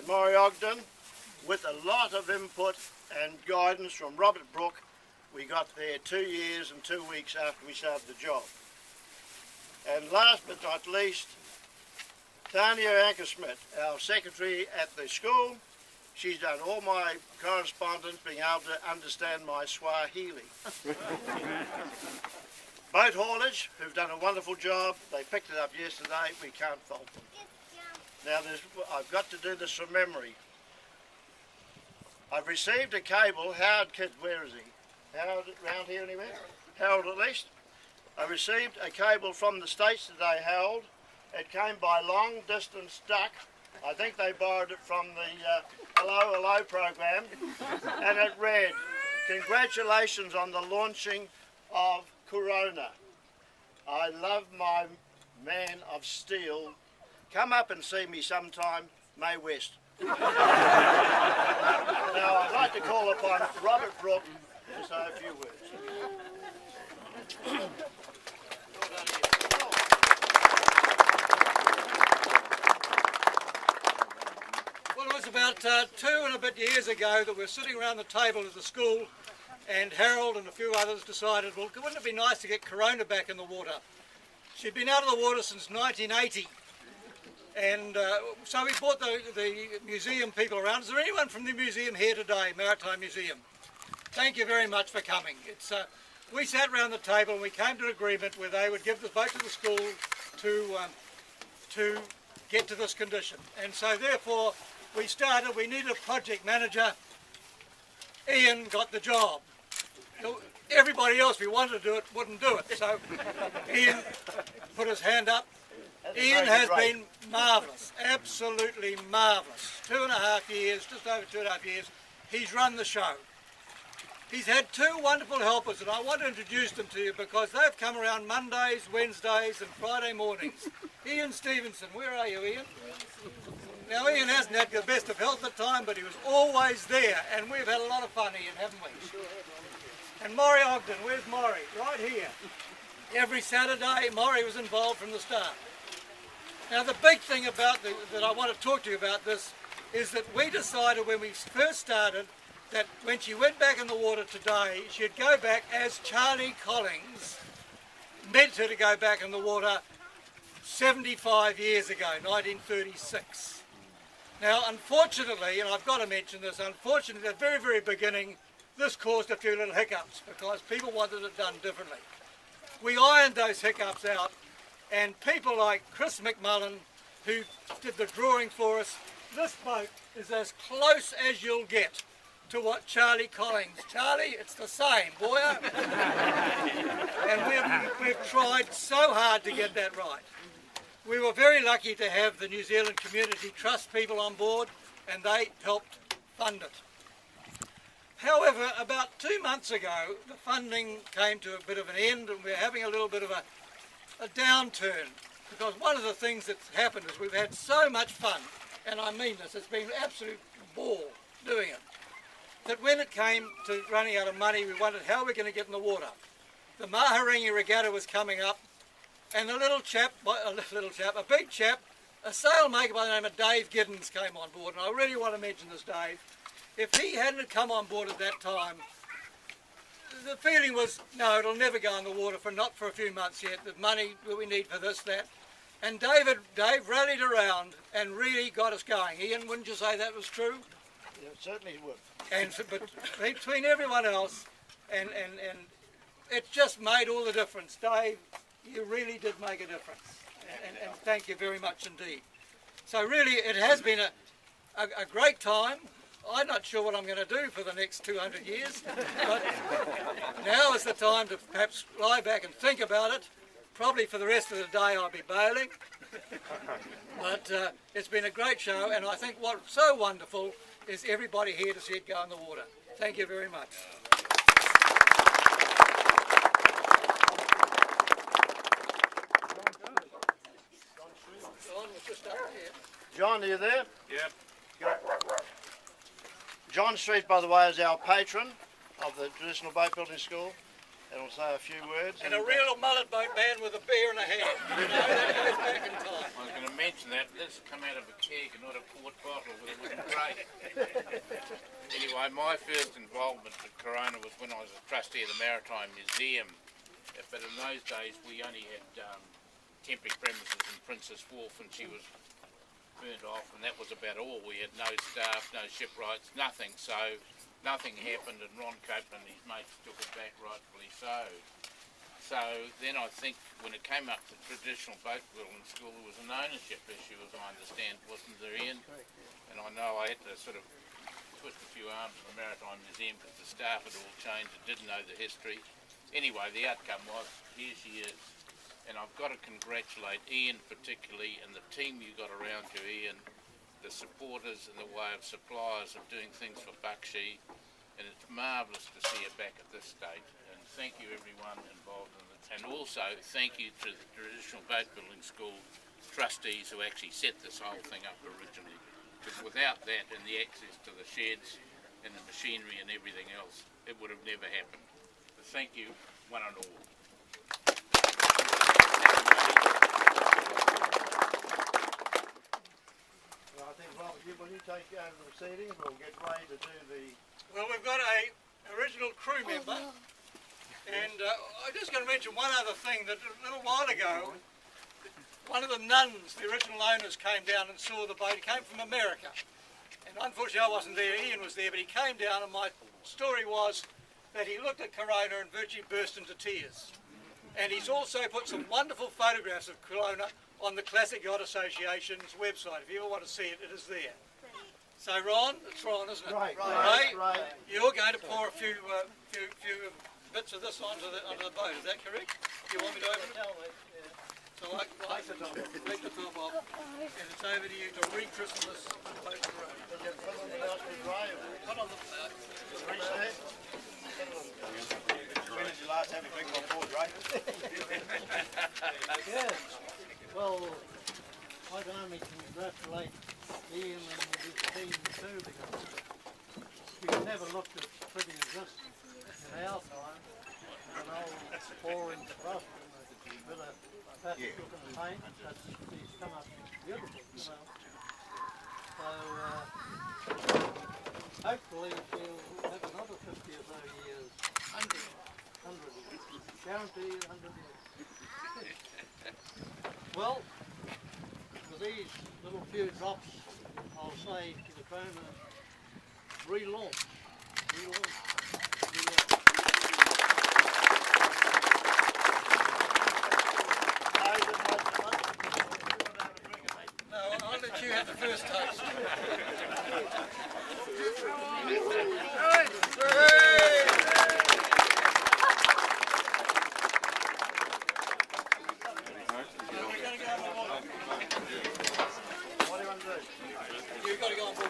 Maury Ogden, with a lot of input and guidance from Robert Brooke. We got there 2 years and 2 weeks after we started the job. And last but not least, Tanya Ankersmith, our secretary at the school. She's done all my correspondence, being able to understand my Swahili. Boat haulage, who've done a wonderful job. They picked it up yesterday. We can't fault them. Now, I've got to do this from memory. I've received a cable. Howard Kidd, where is he? Howard around here anywhere? Harold at least. I received a cable from the States today, Harold. It came by long distance duck. I think they borrowed it from the Hello Hello program. And it read, "Congratulations on the launching of Corona. I love my man of steel. Come up and see me sometime, May West." Now I'd like to call upon Robert Brooke to say a few words. Well, it was about 2 and a bit years ago that we were sitting around the table at the school, and Harold and a few others decided, well, wouldn't it be nice to get Corona back in the water? She'd been out of the water since 1980. And so we brought the museum people around. Is there anyone from the museum here today, Maritime Museum? Thank you very much for coming. We sat around the table and we came to an agreement where they would give the boat to the school to get to this condition. And so therefore we started, we needed a project manager. Ian got the job. Everybody else, we wanted to do it, wouldn't do it. So Ian put his hand up. Ian has been marvellous, absolutely marvellous. 2.5 years, just over 2.5 years, he's run the show. He's had 2 wonderful helpers, and I want to introduce them to you because they've come around Mondays, Wednesdays and Friday mornings. Ian Stevenson, where are you, Ian? Now, Ian hasn't had the best of health at the time, but he was always there, and we've had a lot of fun, Ian, haven't we? And Maury Ogden, where's Maury? Right here. Every Saturday, Maury was involved from the start. Now the big thing about that I want to talk to you about this is that we decided when we first started that when she went back in the water today, she'd go back as Charlie Collins meant her to go back in the water 75 years ago, 1936. Now unfortunately, and I've got to mention this, unfortunately at the very, very beginning, this caused a few little hiccups because people wanted it done differently. We ironed those hiccups out. And people like Chris McMullen, who did the drawing for us, this boat is as close as you'll get to what Charlie Collins. Charlie, it's the same, boy. And we've tried so hard to get that right. We were very lucky to have the New Zealand Community Trust people on board, and they helped fund it. However, about 2 months ago, the funding came to a bit of an end, and we're having a little bit of a downturn, because one of the things that's happened is we've had so much fun, and I mean this, it's been an absolute ball doing it, that when it came to running out of money, we wondered how we're going to get in the water. The Maharangi Regatta was coming up, and a big chap, a sailmaker by the name of Dave Giddens came on board, and I really want to mention this, Dave. If he hadn't come on board at that time, the feeling was, no, it'll never go in the water not for a few months yet. The money that we need for this, that. And Dave rallied around and really got us going. Ian, wouldn't you say that was true? Yeah, it certainly would. And but between everyone else, and it just made all the difference. Dave, you really did make a difference. And thank you very much indeed. So really, it has been a great time. I'm not sure what I'm going to do for the next 200 years, but now is the time to perhaps lie back and think about it. Probably for the rest of the day I'll be bailing, but it's been a great show, and I think what's so wonderful is everybody here to see it go in the water. Thank you very much. John, are you there? Yeah. Good. John Street, by the way, is our patron of the Traditional Boat Building School. and will say a few words. And a real mullet boat man with a beer in a hand. You know, that goes back in time. I was going to mention that. This has come out of a keg and not a quart bottle with a wooden crate. Anyway, my first involvement with Corona was when I was a trustee of the Maritime Museum. But in those days we only had temporary premises in Princess Wharf, and she was burnt off, and that was about all. We had no staff, no shipwrights, nothing. So nothing happened, and Ron Copeland and his mates took it back, rightfully so. So then I think when it came up to traditional boat building school, there was an ownership issue, as I understand, wasn't there, Ian? And I know I had to sort of twist a few arms in the Maritime Museum because the staff had all changed and didn't know the history. Anyway, the outcome was, here she is. And I've got to congratulate Ian particularly and the team you got around you, Ian, the supporters in the way of suppliers of doing things for Bakshi, and it's marvellous to see her back at this stage. And thank you everyone involved in it. And also thank you to the Traditional Boat Building School trustees who actually set this whole thing up originally. Because without that and the access to the sheds and the machinery and everything else, it would have never happened. So thank you, one and all. I think, Robert, will you take over the proceedings? We'll get ready to do the... Well, we've got a original crew member, and I'm just going to mention one other thing, that a little while ago, one of the nuns, the original owners, came down and saw the boat. He came from America, and unfortunately I wasn't there, Ian was there, but he came down, and my story was that he looked at Corona and virtually burst into tears. And he's also put some wonderful photographs of Corona on the Classic Yacht Association's website. If you ever want to see it, it is there. So Ron, it's Ron, isn't it? Right. You're going to pour a few bits of this onto the boat, is that correct? You want me to open it? So take the top off, and it's over to you to rechristen this boat to road. Put on the When did you last have a drink on board, Ray? Yes. Well, I can only congratulate Ian and his team too, because we've never looked at putting this in our time. An old 4-inch rust and a bit of plastic looking paint. He's come up beautiful, you know. So hopefully we'll have another 50 or so years. 100 years. Guarantee 100 years. Well, with these little few drops, I'll say to the Corona, relaunch. No, I'll let you have the first taste. What do you want to do? You've got to go on board.